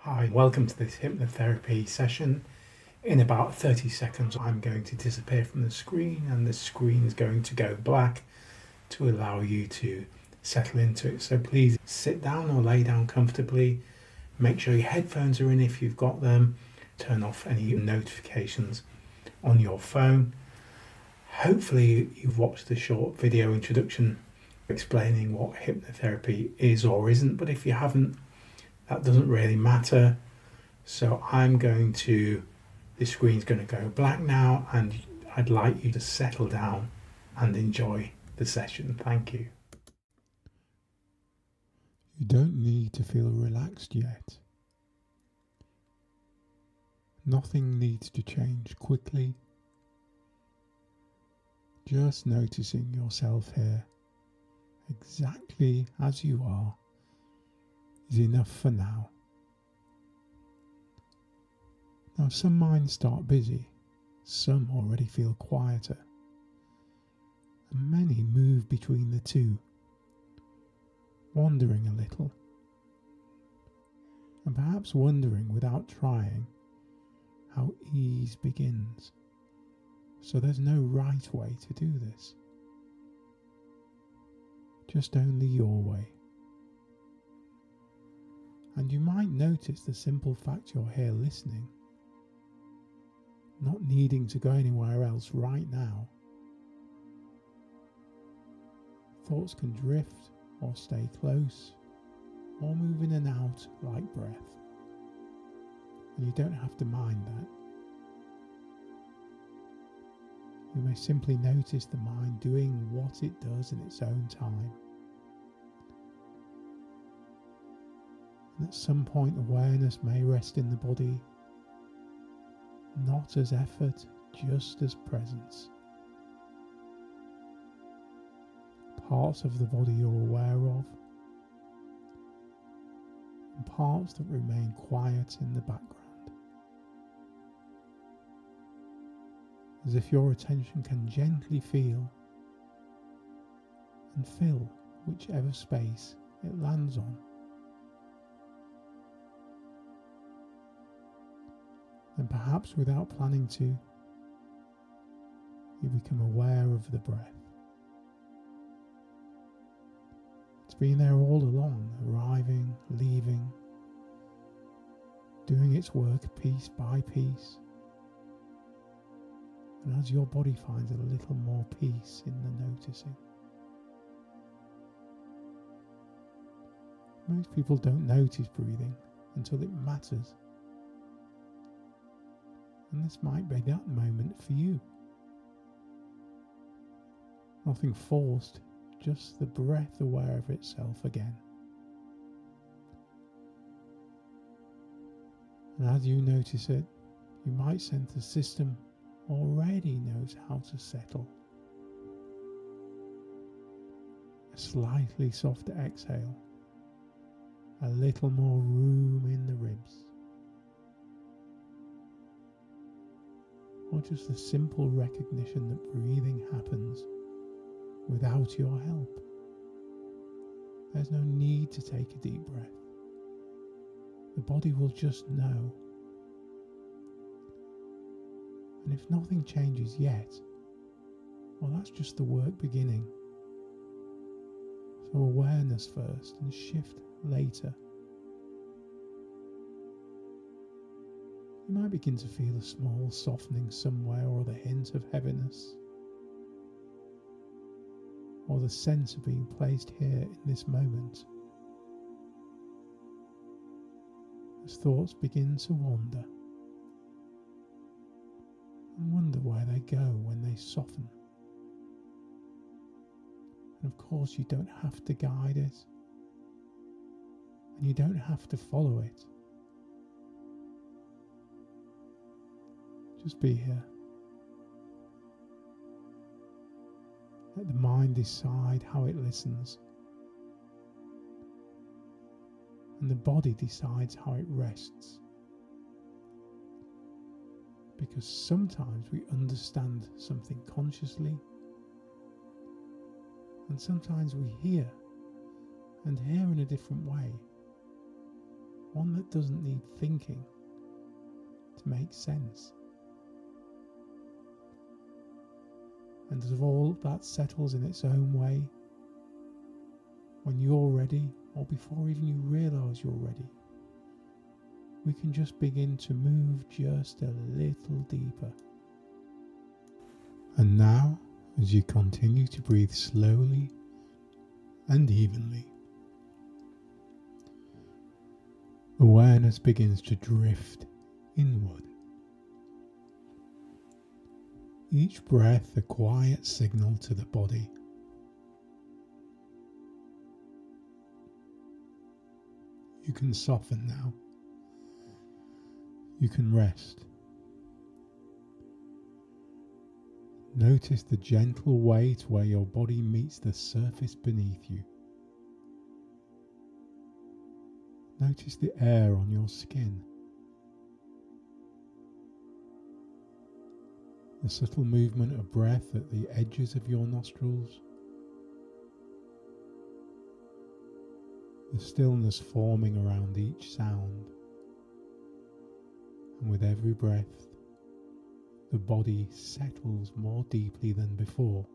Hi, welcome to this hypnotherapy session. In about 30 seconds, I'm going to disappear from the screen and the screen is going to go black to allow you to settle into it. So please sit down or lay down comfortably. Make sure your headphones are in if you've got them. Turn off any notifications on your phone. Hopefully, you've watched the short video introduction explaining what hypnotherapy is or isn't, but if you haven't, that doesn't really matter. So this screen's going to go black now, and I'd like you to settle down and enjoy the session. Thank you. You don't need to feel relaxed yet. Nothing needs to change quickly. Just noticing yourself here, exactly as you are, is enough for now. Now some minds start busy, some already feel quieter, and many move between the two, wandering a little, and perhaps wondering without trying how ease begins. So there's no right way to do this, just only your way. And you might notice the simple fact you're here listening, not needing to go anywhere else right now. Thoughts can drift or stay close or move in and out like breath. And you don't have to mind that. You may simply notice the mind doing what it does in its own time. And at some point awareness may rest in the body, not as effort, just as presence. Parts of the body you're aware of, and parts that remain quiet in the background. As if your attention can gently feel and fill whichever space it lands on. And perhaps without planning to, you become aware of the breath. It's been there all along, arriving, leaving, doing its work piece by piece. And as your body finds a little more peace in the noticing. Most people don't notice breathing until it matters. And this might be that moment for you. Nothing forced, just the breath aware of itself again. And as you notice it, you might sense the system already knows how to settle. A slightly softer exhale, a little more room in the ribs. Or just the simple recognition that breathing happens without your help. There's no need to take a deep breath. The body will just know. And if nothing changes yet, well, that's just the work beginning. So awareness first and shift later. You might begin to feel a small softening somewhere, or the hint of heaviness, or the sense of being placed here in this moment. As thoughts begin to wander, and wonder where they go when they soften. And of course you don't have to guide it, and you don't have to follow it. Just be here. Let the mind decide how it listens, and the body decides how it rests. Because sometimes we understand something consciously, and sometimes we hear, and hear in a different way, one that doesn't need thinking to make sense. And as all that settles in its own way, when you're ready, or before even you realise you're ready, we can just begin to move just a little deeper. And now, as you continue to breathe slowly and evenly, awareness begins to drift inward. Each breath a quiet signal to the body. You can soften now. You can rest. Notice the gentle weight where your body meets the surface beneath you. Notice the air on your skin. The subtle movement of breath at the edges of your nostrils. The stillness forming around each sound. And with every breath, the body settles more deeply than before.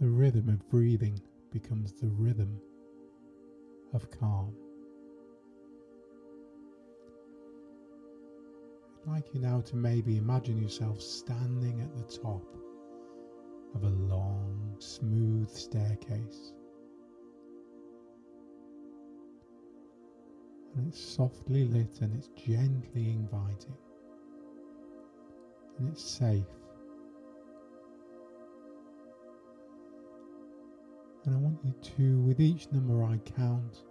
The rhythm of breathing becomes the rhythm of calm. I'd like you now to maybe imagine yourself standing at the top of a long, smooth staircase. And it's softly lit and it's gently inviting. And it's safe. And I want you to, with each number I count,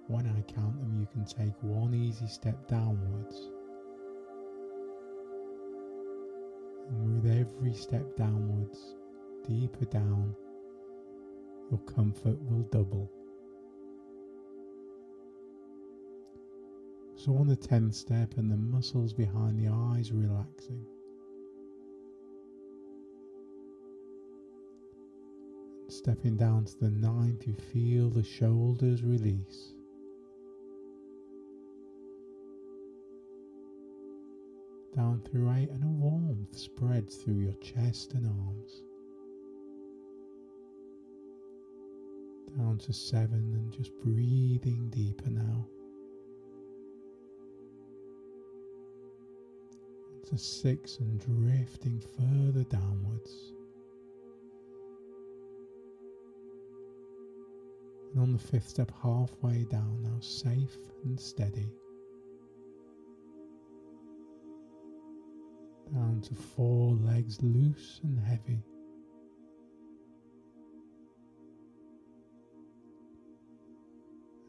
when I count them, you can take one easy step downwards. And with every step downwards, deeper down, your comfort will double. So on the 10th step, and the muscles behind the eyes relaxing. Stepping down to the 9th, you feel the shoulders release. Down through 8, and a warmth spreads through your chest and arms. Down to 7, and just breathing deeper now. To 6, and drifting further downwards. And on the 5th step, halfway down now, safe and steady. Down to 4, legs loose and heavy.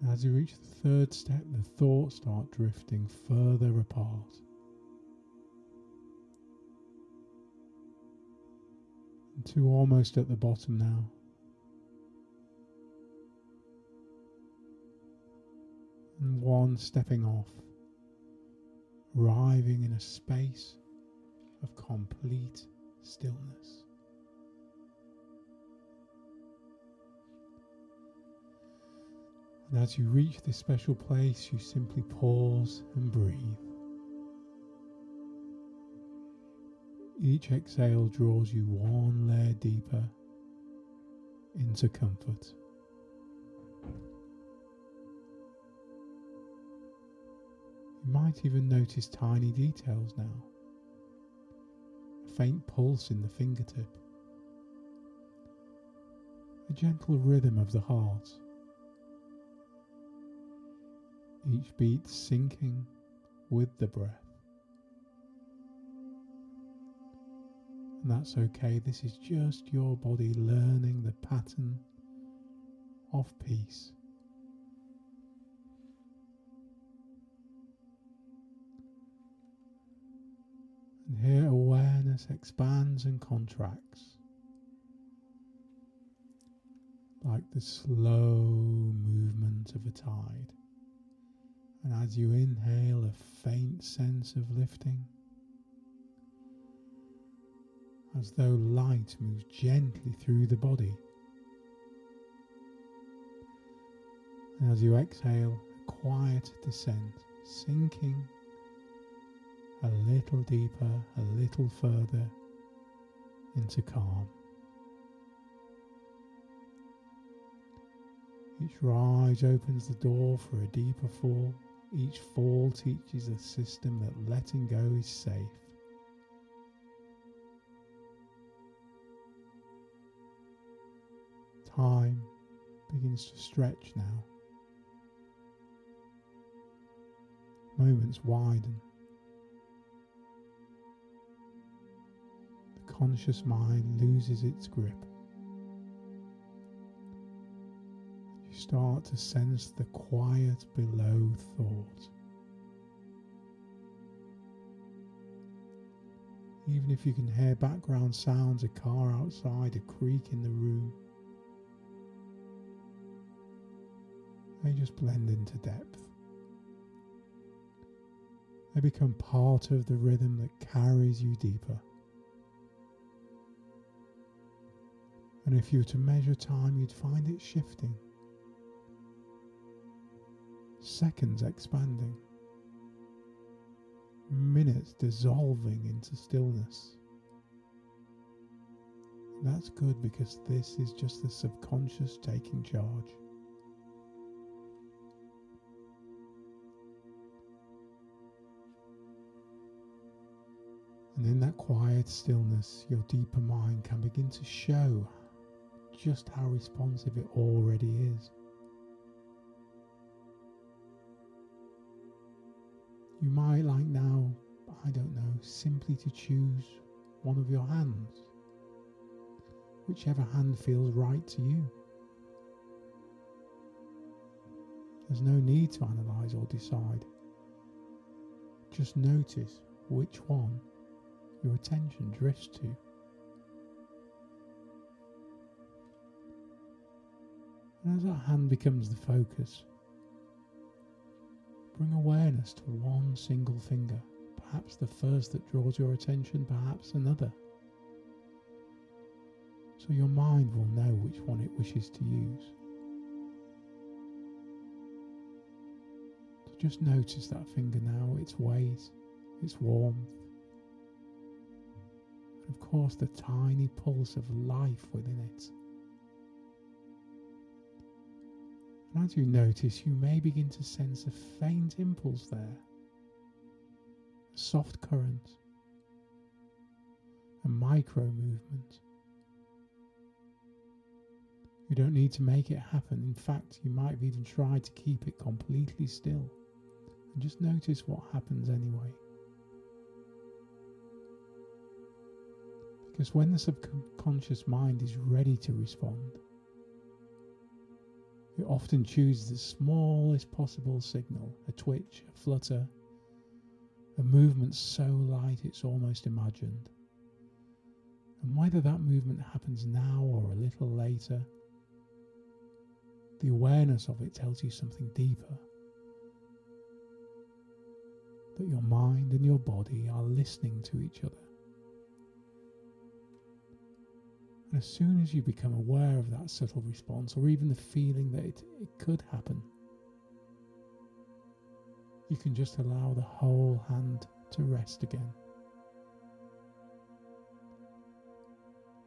And as you reach the 3rd step, the thoughts start drifting further apart. And 2 almost at the bottom now. And 1 stepping off, arriving in a space of complete stillness. And as you reach this special place, you simply pause and breathe. Each exhale draws you 1 layer deeper into comfort. You might even notice tiny details now. A faint pulse in the fingertip. A gentle rhythm of the heart. Each beat syncing with the breath. And that's okay, this is just your body learning the pattern of peace. And here awareness expands and contracts, like the slow movement of a tide. And as you inhale, a faint sense of lifting, as though light moves gently through the body. And as you exhale, a quiet descent, sinking a little deeper, a little further into calm. Each rise opens the door for a deeper fall. Each fall teaches the system that letting go is safe. Time begins to stretch now. Moments widen. The conscious mind loses its grip. You start to sense the quiet below thought. Even if you can hear background sounds, a car outside, a creak in the room, they just blend into depth. They become part of the rhythm that carries you deeper. And if you were to measure time, you'd find it shifting. Seconds expanding. Minutes dissolving into stillness. And that's good, because this is just the subconscious taking charge. And in that quiet stillness, your deeper mind can begin to show just how responsive it already is. You might like now, I don't know, simply to choose one of your hands, whichever hand feels right to you. There's no need to analyze or decide. Just notice which one your attention drifts to. And as that hand becomes the focus, bring awareness to one single finger, perhaps the first that draws your attention, perhaps another. So your mind will know which one it wishes to use. So just notice that finger now, its weight, its warmth, and of course the tiny pulse of life within it. And as you notice, you may begin to sense a faint impulse there, a soft current, a micro movement. You don't need to make it happen. In fact, you might have even tried to keep it completely still and just notice what happens anyway. Because when the subconscious mind is ready to respond, it often chooses the smallest possible signal, a twitch, a flutter, a movement so light it's almost imagined. And whether that movement happens now or a little later, the awareness of it tells you something deeper. That your mind and your body are listening to each other. And as soon as you become aware of that subtle response, or even the feeling that it could happen, you can just allow the whole hand to rest again.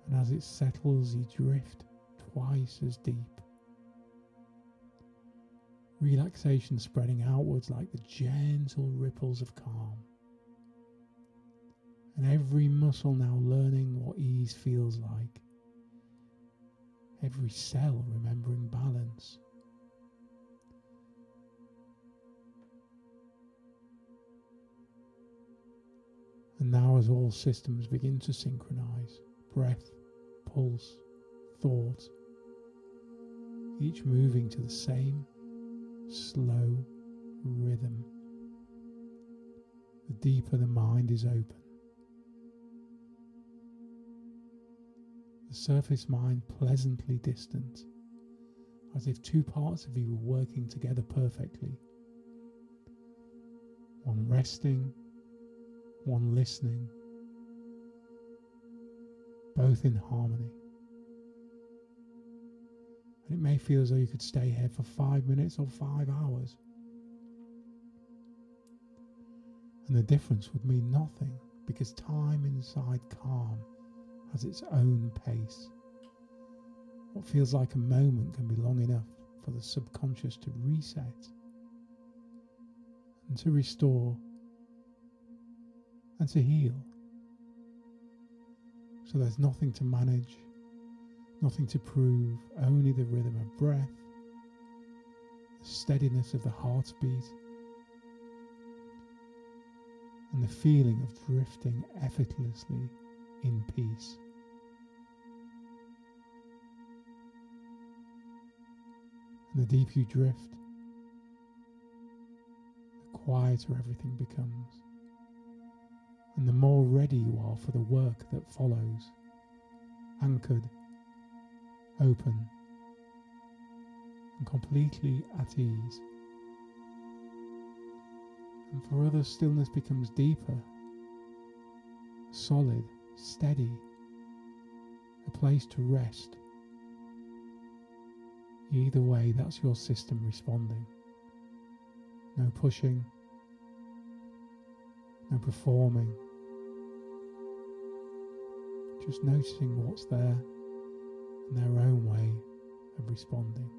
And as it settles, you drift twice as deep. Relaxation spreading outwards like the gentle ripples of calm. And every muscle now learning what ease feels like. Every cell remembering balance. And now as all systems begin to synchronize, breath, pulse, thought, each moving to the same slow rhythm, the deeper the mind is open. The surface mind pleasantly distant, as if two parts of you were working together perfectly. One resting, one listening, both in harmony. And it may feel as though you could stay here for 5 minutes or 5 hours. And the difference would mean nothing, because time inside calm has its own pace. What feels like a moment can be long enough for the subconscious to reset and to restore and to heal. So there's nothing to manage, nothing to prove, only the rhythm of breath, the steadiness of the heartbeat, and the feeling of drifting effortlessly in peace. And the deeper you drift, the quieter everything becomes, and the more ready you are for the work that follows, anchored, open, and completely at ease. And for others, stillness becomes deeper, solid, steady, a place to rest. Either way, that's your system responding. No pushing, no performing, just noticing what's there and their own way of responding.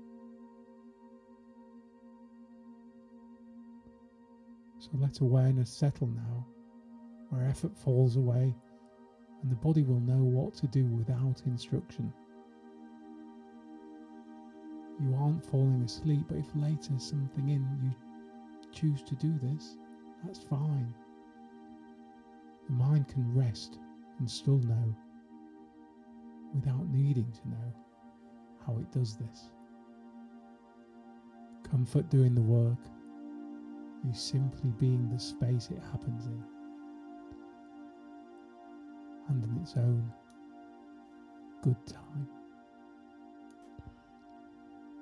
So let awareness settle now, where effort falls away and the body will know what to do without instruction. You aren't falling asleep, but if later something in you choose to do this, that's fine. The mind can rest and still know, without needing to know how it does this. Comfort doing the work, you simply being the space it happens in, and in its own good time.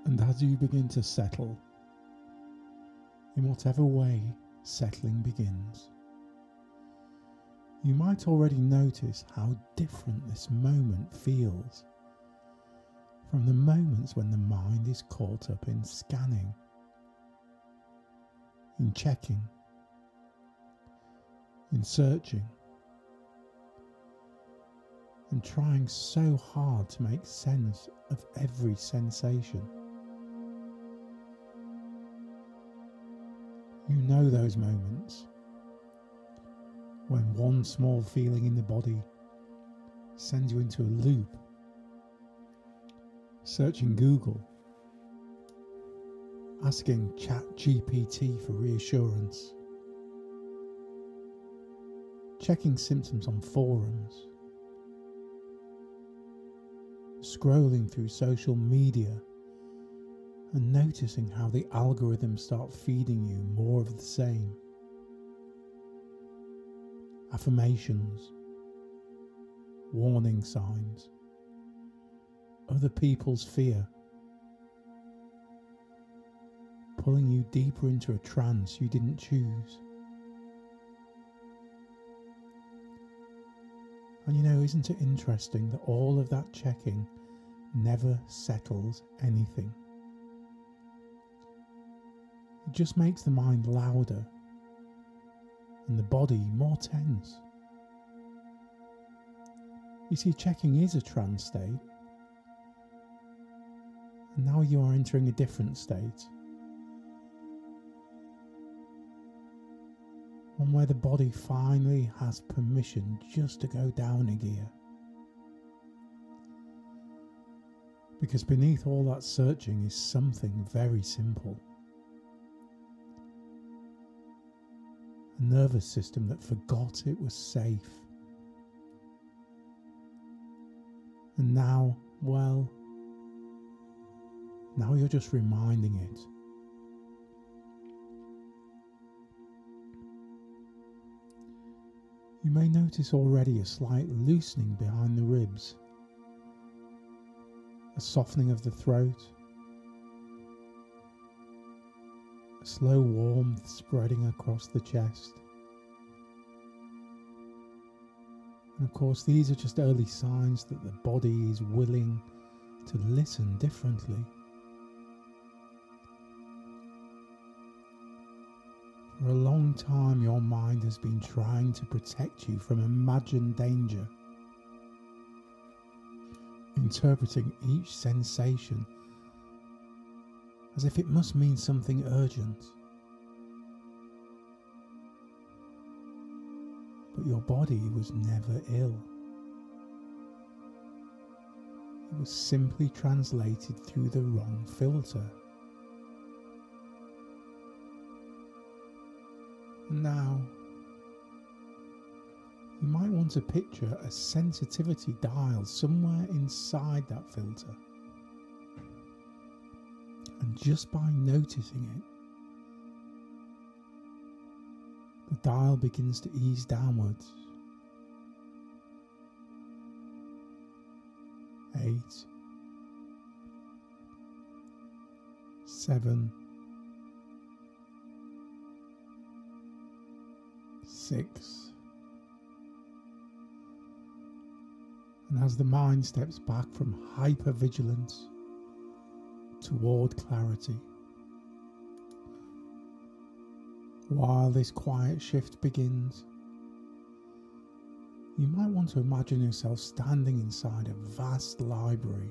And as you begin to settle, in whatever way settling begins, you might already notice how different this moment feels from the moments when the mind is caught up in scanning, in checking, in searching, and trying so hard to make sense of every sensation. You know those moments when one small feeling in the body sends you into a loop, searching Google, asking ChatGPT for reassurance, checking symptoms on forums, scrolling through social media and noticing how the algorithms start feeding you more of the same. Affirmations, warning signs, other people's fear, pulling you deeper into a trance you didn't choose. And you know, isn't it interesting that all of that checking never settles anything? It just makes the mind louder and the body more tense. You see, checking is a trance state, and now you are entering a different state, one where the body finally has permission just to go down a gear. Because beneath all that searching is something very simple. A nervous system that forgot it was safe. And now, well, now you're just reminding it. You may notice already a slight loosening behind the ribs, a softening of the throat, a slow warmth spreading across the chest. And of course, these are just early signs that the body is willing to listen differently, For a long time, your mind has been trying to protect you from imagined danger, interpreting each sensation as if it must mean something urgent. But your body was never ill. It was simply translated through the wrong filter. And now, you might want to picture a sensitivity dial somewhere inside that filter. And just by noticing it, the dial begins to ease downwards. 8, 7, 6. And as the mind steps back from hypervigilance toward clarity, while this quiet shift begins, you might want to imagine yourself standing inside a vast library.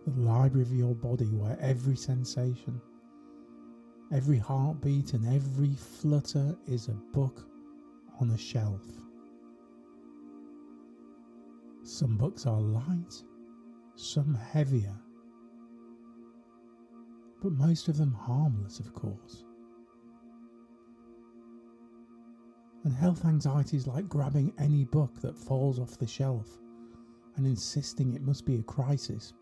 The library of your body, where every sensation, every heartbeat and every flutter is a book on a shelf. Some books are light, some heavier, but most of them harmless, of course. And health anxiety is like grabbing any book that falls off the shelf and insisting it must be a crisis.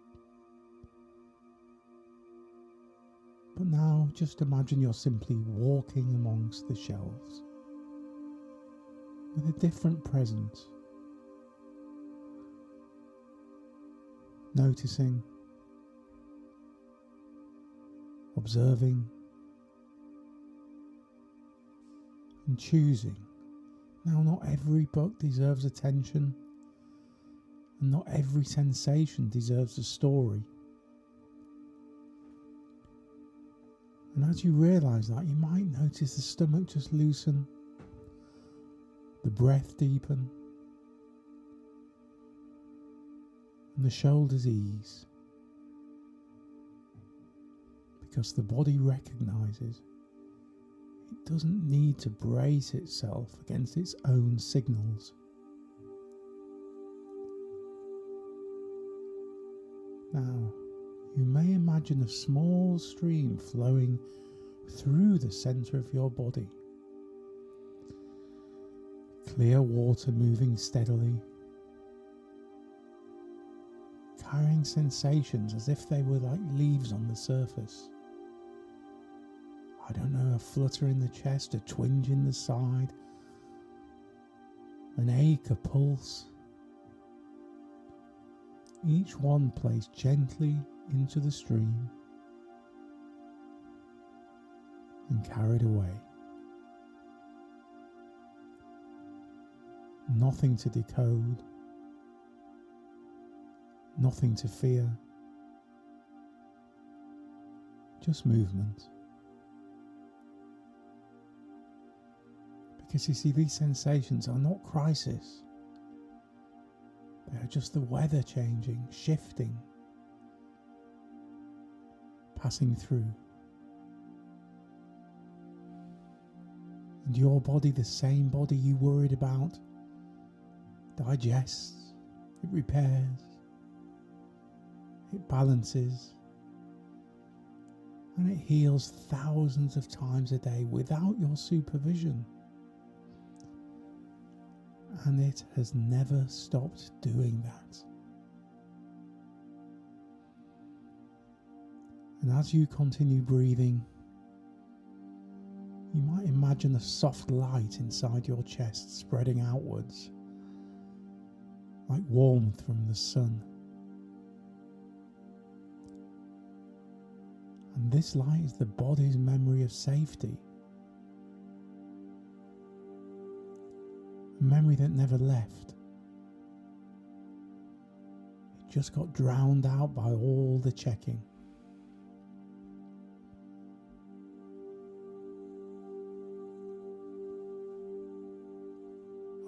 But now just imagine you're simply walking amongst the shelves with a different presence, noticing, observing, and choosing. Now, not every book deserves attention, and not every sensation deserves a story. And as you realise that, you might notice the stomach just loosen, the breath deepen, and the shoulders ease, because the body recognises it doesn't need to brace itself against its own signals. Now, you may imagine a small stream flowing through the centre of your body. Clear water moving steadily, carrying sensations as if they were like leaves on the surface. I don't know, a flutter in the chest, a twinge in the side, an ache, a pulse. Each one placed gently into the stream and carried away. Nothing to decode, nothing to fear, just movement. Because you see, these sensations are not crisis. They are just the weather changing, shifting, passing through. And your body, the same body you worried about, digests, it repairs, it balances, and it heals thousands of times a day without your supervision. And it has never stopped doing that. And as you continue breathing, you might imagine a soft light inside your chest spreading outwards, like warmth from the sun. And this light is the body's memory of safety. A memory that never left. It just got drowned out by all the checking.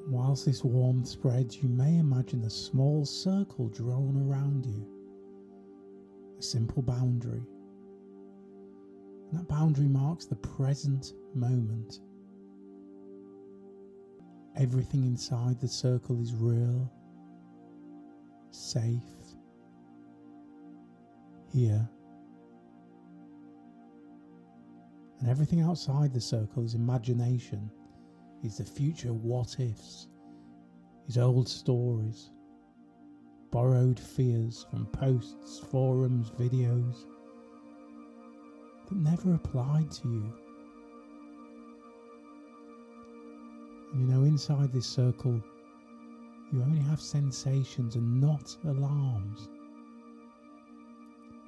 Whilst this warmth spreads, you may imagine a small circle drawn around you, a simple boundary. And that boundary marks the present moment. Everything inside the circle is real, safe, here. And everything outside the circle is imagination, is the future what-ifs, is old stories, borrowed fears from posts, forums, videos that never applied to you. And you know, inside this circle, you only have sensations and not alarms.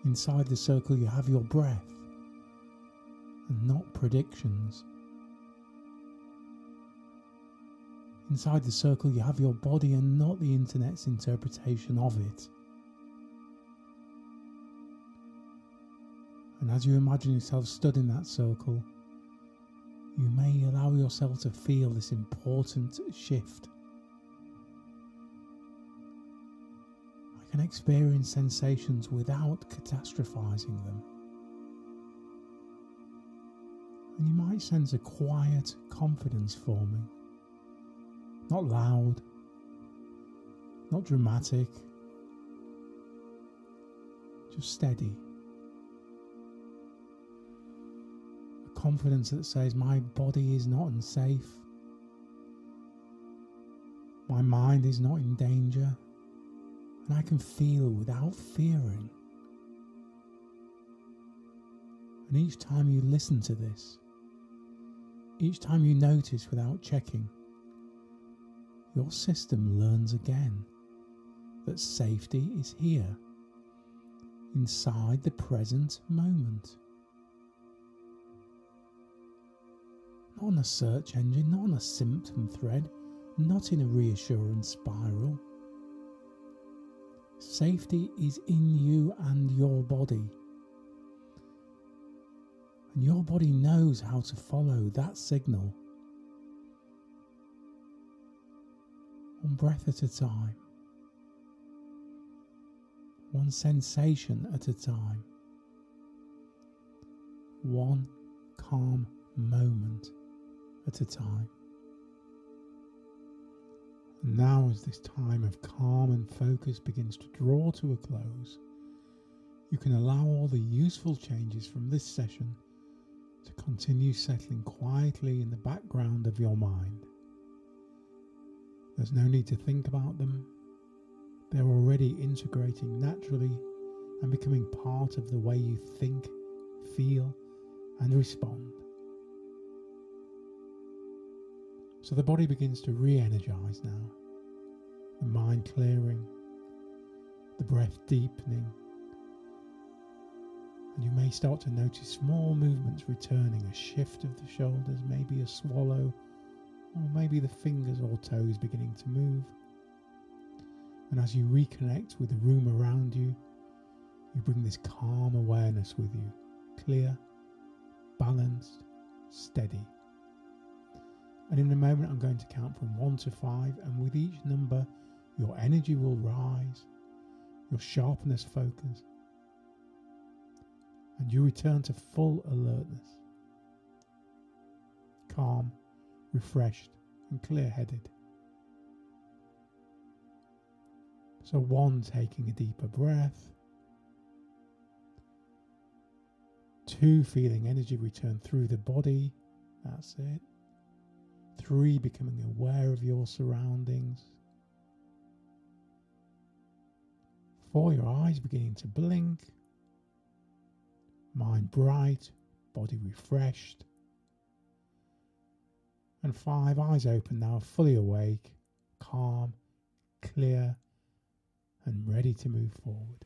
Inside the circle, you have your breath and not predictions. Inside the circle, you have your body and not the internet's interpretation of it. And as you imagine yourself stood in that circle, you may allow yourself to feel this important shift. I can experience sensations without catastrophizing them. And you might sense a quiet confidence forming. Not loud, not dramatic, just steady. A confidence that says, my body is not unsafe, my mind is not in danger, and I can feel without fearing. And each time you listen to this, each time you notice without checking, your system learns again that safety is here, inside the present moment. Not on a search engine, not on a symptom thread, not in a reassurance spiral. Safety is in you and your body. And your body knows how to follow that signal. One breath at a time, one sensation at a time, one calm moment at a time. And now, as this time of calm and focus begins to draw to a close, you can allow all the useful changes from this session to continue settling quietly in the background of your mind. There's no need to think about them. They're already integrating naturally and becoming part of the way you think, feel, and respond. So the body begins to re-energize now, the mind clearing, the breath deepening, and you may start to notice small movements returning, a shift of the shoulders, maybe a swallow, or maybe the fingers or toes beginning to move. And as you reconnect with the room around you, you bring this calm awareness with you, clear, balanced, steady. And in a moment I'm going to count from 1 to 5, and with each number your energy will rise, your sharpness focus, and you return to full alertness, calm, refreshed and clear-headed. So 1, taking a deeper breath. 2, feeling energy return through the body. That's it. 3, becoming aware of your surroundings. 4, your eyes beginning to blink. Mind bright, body refreshed. And 5, eyes open now, fully awake, calm, clear, and ready to move forward.